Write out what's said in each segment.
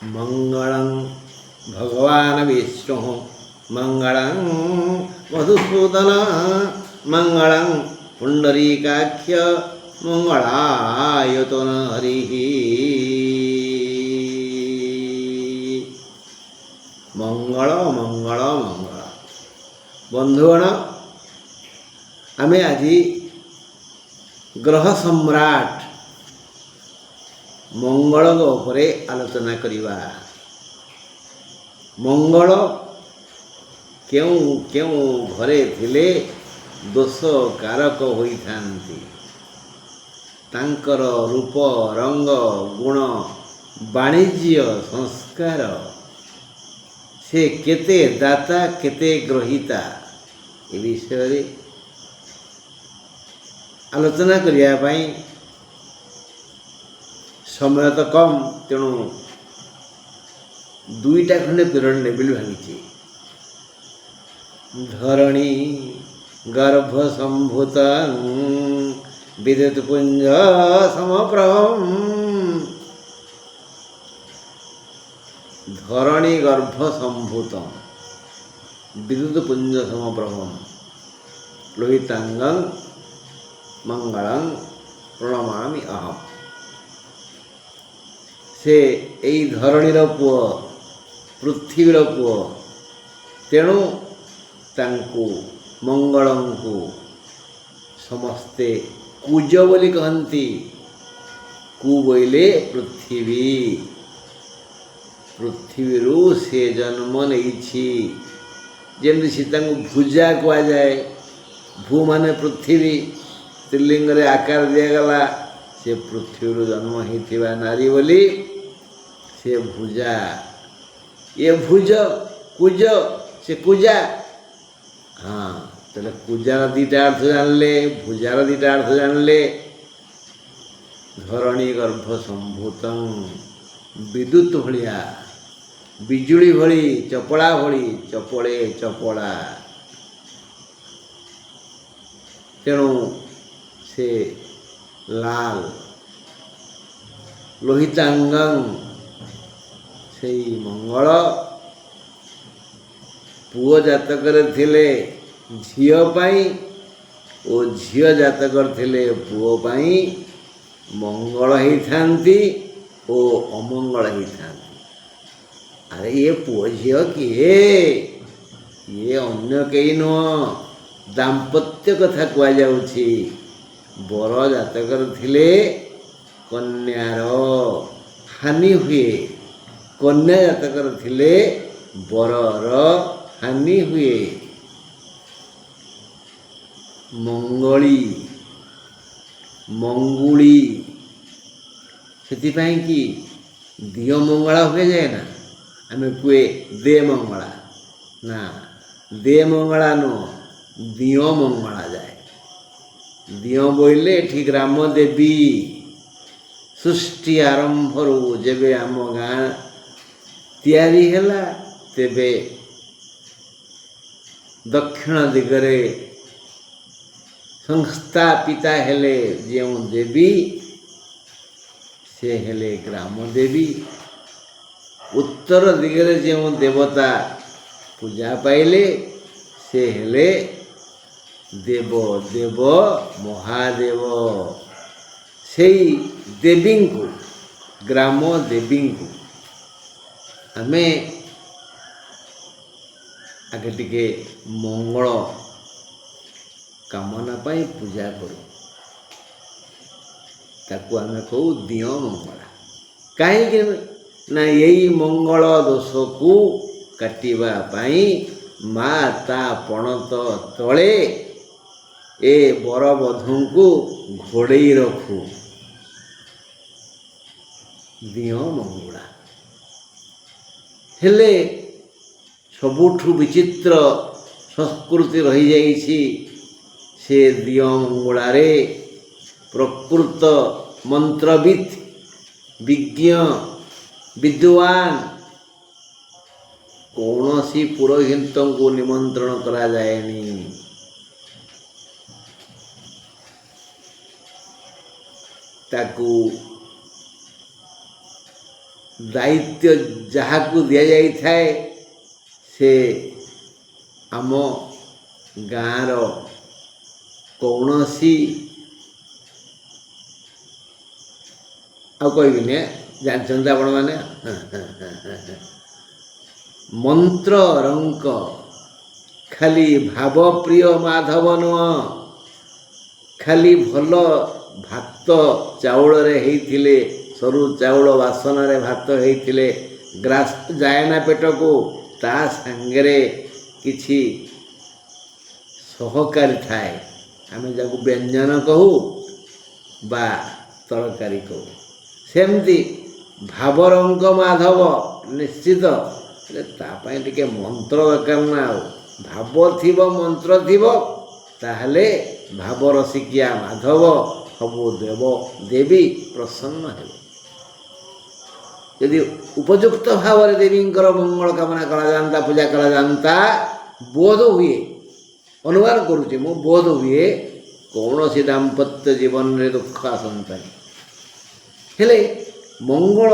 मंगलं भगवान् विष्णुः मंगलं मधुसूदन मंगलं पुंडरीकाक्ष मंगलायतन हरिः मंगल मंगल मंगल। बंधुगण आमे आज ग्रह सम्राट मंगल उपरे आलोचना करिबा। मंगल क्यों क्यों घरे थिले दोष कारक होइथांती। तांकर रूप रंग गुण वाणिज्य संस्कार से केते दाता केते ग्रहिता ए विषय आलोचना करिया पाई समय तो कम, तेणु दुईटा खंडे पीरियड नेबिल भांगी। धरणी गर्भ संभूत विद्युत पुंज समप्रभम। धरणी गर्भ संभूत विद्युत पुंज समप्रभम लोहितांगं मंगलं प्रणमामि अहम। से यही धरणीर पुओ पृथ्वीर पुओ, तेणु तांकु मंगलं को समस्ते कुज बोली कहती। कु बोले पृथ्वी, पृथ्वीरु से जन्म नहीं। जमी सीता को भुजा कह जाए, भू माने पृथ्वी, स्त्रीलिंग रे आकार दिगला। से पृथ्वी जन्म होता नारी बोली से भुजा। ये भुज कुज से कुजा। हाँ तेल कुजार दीटा अर्थ जानले, भुजार दीटा अर्थ जानले। धरणी गर्भ संभूत विद्युत भलिया, बिजुली भली, चपड़ा भली, चपड़े चपड़ा। तेणु से लाल लोहितांगं से मंगल पुओ जातकर थिले झियो पाई ओ झियो जातकर थिले पुओ पाई मंगल होइथांती ओ अमंगल होइथांती। अरे ये पुओ झियो किए? ये अन्य कई नुह, दाम्पत्य कथा कह जाउछि। बर जातकर थिले कन्यार हानि हुए, कन्या जातकर थिले बरर हानि हुए। मंगली मंगुली से कि दियो मंगला हुए जाए ना, आम कुए दे मंगला ना, दे मंगला नु दियो मंगला जाए। दियो बोले एठी ग्राम देवी सृष्टि आरंभ रू जेबे आम गाँ तैयारी हैला, तेबे दक्षिण दिगरे संस्थापिता हेले जो देवी से हेले ग्राम देवी। उत्तर दिगरे जो देवता पूजा पाइले से हेले देव देव महादेव। से देवी को ग्राम देवी को आमे आगे टिके मंगल कामना पाई पूजा करूँ। ताकू आमे कहू दियो मंगला। कहीं ना यही मंगल दोष को काटिबा पाई माता पणत तले ए बर बधू को घोड़े रखू। दियो मंगला हेले सबुठु विचित्र संस्कृति रही जाइछि। से दियो मंगलारे प्रकृत मंत्रविद विज्ञ विद्वान कौनसी पुरोहित को निमंत्रण करा जाएनी। ताकू ଦାୟିତ୍ୱ ଯାହାକୁ ଦିଆଯାଇଥାଏ ସେ ଆମ ଗାଁର କୌଣସି ଆଉ କହିବିନି, ଜାଣିଛନ୍ତି ଆପଣମାନେ, ମନ୍ତ୍ରରଙ୍କ ଖାଲି ଭାବପ୍ରିୟ ମାଧବ ନୁହଁ, ଖାଲି ଭଲ ଭାତ ଚାଉଳରେ ହେଇଥିଲେ, ସରୁ ଚାଉଳ ବାସନରେ ଭାତ ହେଇଥିଲେ ଗ୍ରାସ ଯାଏନା ପେଟକୁ, ତା ସାଙ୍ଗରେ କିଛି ସହକାରୀ ଥାଏ, ଆମେ ଯାକୁ ବ୍ୟଞ୍ଜନ କହୁ ବା ତରକାରୀ କହୁ। ସେମିତି ଭାବରଙ୍କ ମାଧବ ନିଶ୍ଚିତ, ହେଲେ ତା ପାଇଁ ଟିକେ ମନ୍ତ୍ର ଦରକାର ନା। ଆଉ ଭାବ ଥିବ ମନ୍ତ୍ର ଥିବ ତାହେଲେ ଭାବରସିକିଆ ମାଧବ ସବୁ ଦେବ ଦେବୀ ପ୍ରସନ୍ନ ହେବେ। ଯଦି ଉପଯୁକ୍ତ ଭାବରେ ଦେବୀଙ୍କର ମଙ୍ଗଳ କାମନା କରାଯାଆନ୍ତା, ପୂଜା କରାଯାଆନ୍ତା, ବୋଧ ହୁଏ, ଅନୁମାନ କରୁଛି ମୁଁ, ବୋଧ ହୁଏ କୌଣସି ଦାମ୍ପତ୍ୟ ଜୀବନରେ ଦୁଃଖ ଆସନ୍ତାନି। ହେଲେ ମଙ୍ଗଳ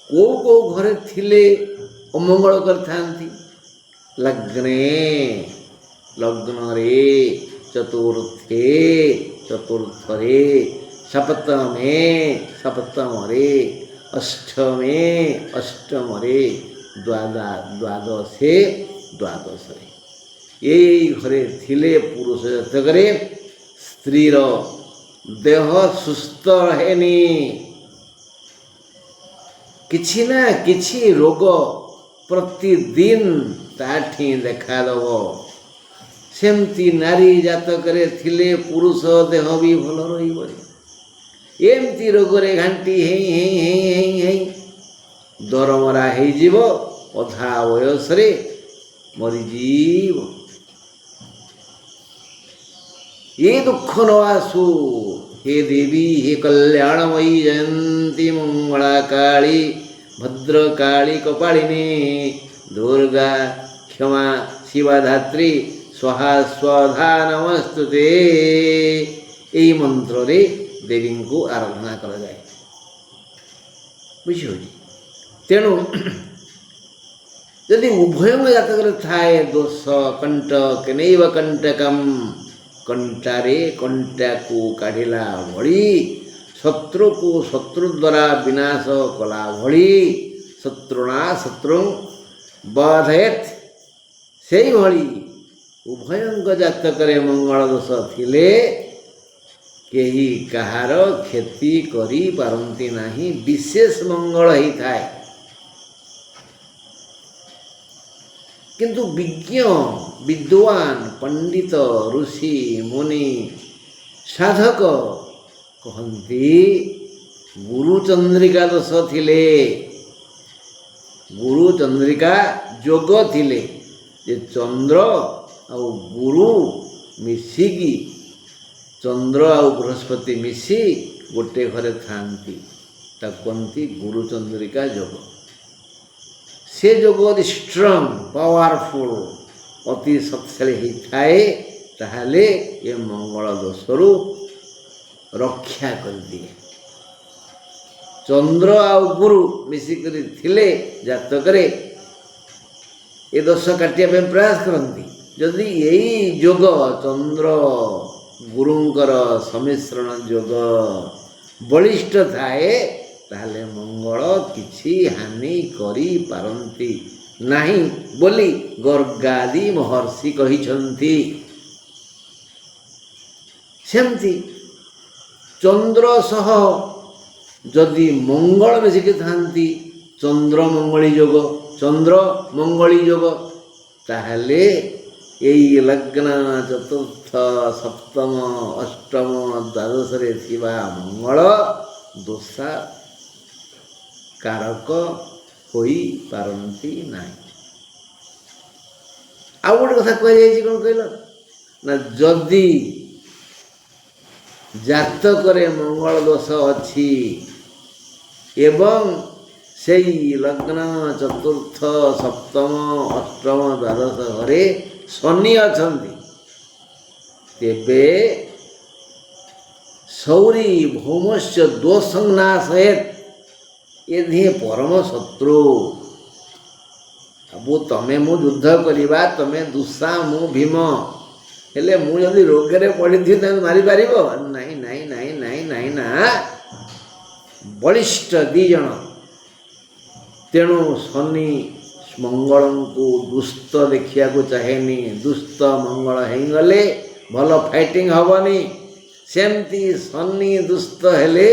କେଉଁ କେଉଁ ଘରେ ଥିଲେ ଅମଙ୍ଗଳ କରିଥାନ୍ତି? ଲଗ୍ନରେ, ଚତୁର୍ଥରେ, ସପ୍ତମରେ, ଅଷ୍ଟମରେ, ଦ୍ୱାଦଶରେ, ଏଇ ଘରେ ଥିଲେ ପୁରୁଷ ଜାତକରେ ସ୍ତ୍ରୀର ଦେହ ସୁସ୍ଥ ରହେନି, କିଛି ନା କିଛି ରୋଗ ପ୍ରତିଦିନ ତାଠି ଦେଖାଦେବ। ସେମିତି ନାରୀ ଜାତକରେ ଥିଲେ ପୁରୁଷ ଦେହ ବି ଭଲ ରହିବନି। ଏମିତି ରୋଗରେ ଘାଣ୍ଟି ହେଇ ଦରମରା ହେଇଯିବ, ଅଧା ବୟସରେ ମରିଯିବ। ଏ ଦୁଃଖ ନ ଆସୁ हे देवी, हे कल्याणमयी जयंती मंगला काली भद्रकाली कपालिनी दुर्गा क्षमा शिवाधात्री स्वाहा स्वधा नमस्तुते। यही मंत्र रे देवी को आराधना करा जाए। बुझी तेणु यदि उभय जातक थाए दोष कंटक नैव कंटकम, कंटारे कंटा को काढ़िला भली, शत्रु को शत्रु द्वारा विनाश कला भली, शत्रुणा शत्रु बधयत, से भली उभयंक जातक मंगल दोष थिले केही कहार क्षति करी पारंती नाही, विशेष मंगल ही थाए। किंतु विज्ञ विद्वान पंडित ऋषि मुनि साधक कहती गुरु चंद्रिका दोष थिले, गुरु चंद्रिका जोग थिले, जे चंद्र आउ गुरु मिसिकी, चंद्र आउ बृहस्पति मिसी गोटे घरे थांती, कहती गुरु चंद्रिका जोग। से जोग अति स्ट्रंग पावरफुल अति शक्तिशाली होता है, ताहले ये मंगल दोषरु रक्षा कर दिए। चंद्र आउ गुरु मिसिकरी थिले जातकरे ये दोष काटिया पे प्रयास करती। जदि यही जोग चंद्र गुरुंकर सम्मिश्रण जोग बलिष्ठ थाए, ताहले मंगल किछि हानि करी पारंती नहीं बोली गर्गादि महर्षि कहिछंती। सेमती चंद्र सह जदि मंगल मिसिकी थांती, चंद्र मंगली जोग, चंद्र मंगली जोग, ताहले यही लग्न चतुर्थ सप्तम अष्टम द्वादश रे थिबा मंगल दोषा कारक होई पारंती नाही। आउ गोटे कथा कह जाइछि, कोन कहल ना, जदि जातकरे मंगल दोष अछि एवं सेई लग्न चतुर्थ सप्तम अष्टम द्वादश घरे शनि अछंती, तेबे सौरी भौमस्य दोषं नाशयेत्, ଏ ଦିହେଁ ପରମ ଶତ୍ରୁ। ଆବୁ ତମେ ମୁଁ ଯୁଦ୍ଧ କରିବା, ତମେ ଦୁଷା ମୁଁ ଭୀମ, ହେଲେ ମୁଁ ଯଦି ରୋଗରେ ପଡ଼ିଥିବି ତମେ ମାରିପାରିବ? ନାଇଁ ନାଇଁ ନାଇଁ ନାଇଁ ନାଇଁ ନା, ବଳିଷ୍ଠ ଦୁଇ ଜଣ। ତେଣୁ ଶନି ମଙ୍ଗଳଙ୍କୁ ଦୁଷ୍ଟ ଦେଖିବାକୁ ଚାହେଁନି। ଦୁଷ୍ଟ ମଙ୍ଗଳ ହେଇଗଲେ ଭଲ ଫାଇଟିଂ ହେବନି। ସେମିତି ଶନି ଦୁଷ୍ଟ ହେଲେ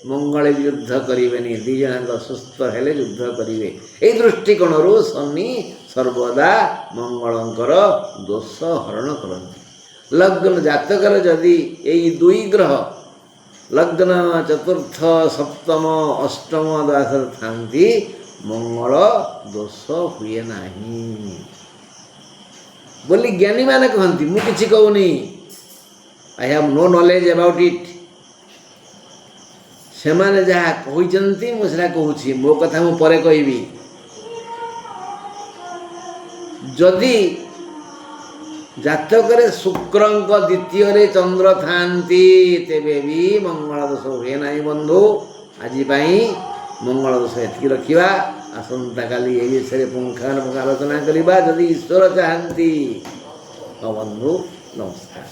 ମଙ୍ଗଳ ଯୁଦ୍ଧ କରିବେନି, ଦୁଇ ଜଣଙ୍କ ସୁସ୍ଥ ହେଲେ ଯୁଦ୍ଧ କରିବେ। ଏହି ଦୃଷ୍ଟିକୋଣରୁ ଶନି ସର୍ବଦା ମଙ୍ଗଳଙ୍କର ଦୋଷ ହରଣ କରନ୍ତି। ଲଗ୍ନ ଜାତକରେ ଯଦି ଏଇ ଦୁଇ ଗ୍ରହ ଲଗ୍ନ ଚତୁର୍ଥ ସପ୍ତମ ଅଷ୍ଟମ ଦ୍ୱାଦଶରେ ଥାନ୍ତି, ମଙ୍ଗଳ ଦୋଷ ହୁଏ ନାହିଁ ବୋଲି ଜ୍ଞାନୀମାନେ କହନ୍ତି। ମୁଁ କିଛି କହୁନି, I have no knowledge about it. ସେମାନେ ଯାହା କହିଛନ୍ତି ମୁଁ ସେଟା କହୁଛି, ମୋ କଥା ମୁଁ ପରେ କହିବି। ଯଦି ଜାତକରେ ଶୁକ୍ରଙ୍କ ଦ୍ୱିତୀୟରେ ଚନ୍ଦ୍ର ଥାନ୍ତି, ତେବେ ବି ମଙ୍ଗଳ ଦୋଷ ହୁଏ ନାହିଁ ବନ୍ଧୁ। ଆଜି ପାଇଁ ମଙ୍ଗଳ ଦୋଷ ଏତିକି ରଖିବା। ଆସନ୍ତାକାଲି ଏହି ବିଷୟରେ ପୁଙ୍ଖାନୁପୁଙ୍ଖ ଆଲୋଚନା କରିବା ଯଦି ଈଶ୍ୱର ଚାହାନ୍ତି। ବନ୍ଧୁ ନମସ୍କାର।